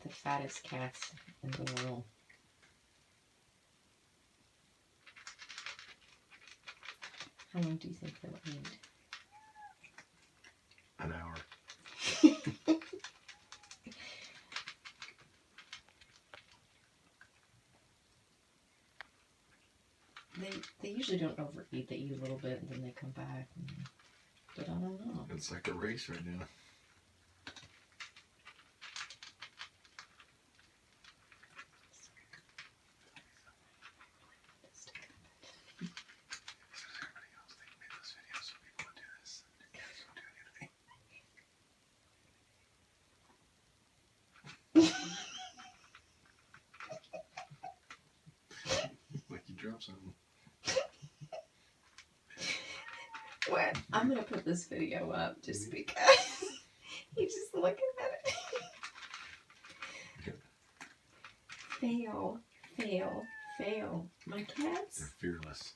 the fattest cats in the world. How long do you think they'll eat? An hour. They usually don't overeat. They eat a little bit and then they come back. But I don't know. It's like a race right now. Like you dropped something. What? I'm gonna put this video up just because he's just looking at it. Fail, fail, fail. My cats? They're fearless.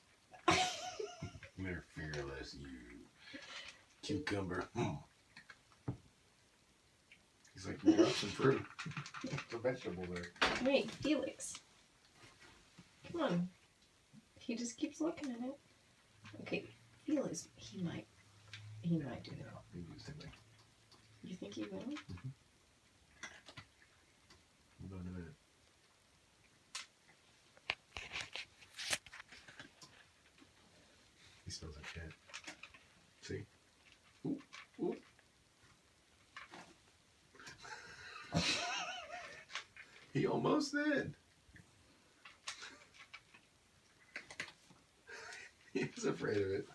They're fearless, you cucumber. He's like, you dropped some fruit. It's a vegetable there. Wait, Felix. Come on. He just keeps looking at it. Okay, Felix, he might do that. Maybe it's something. You think he will? Hold on a minute. He smells like cat. See? Ooh, ooh. He almost did. He was afraid of it.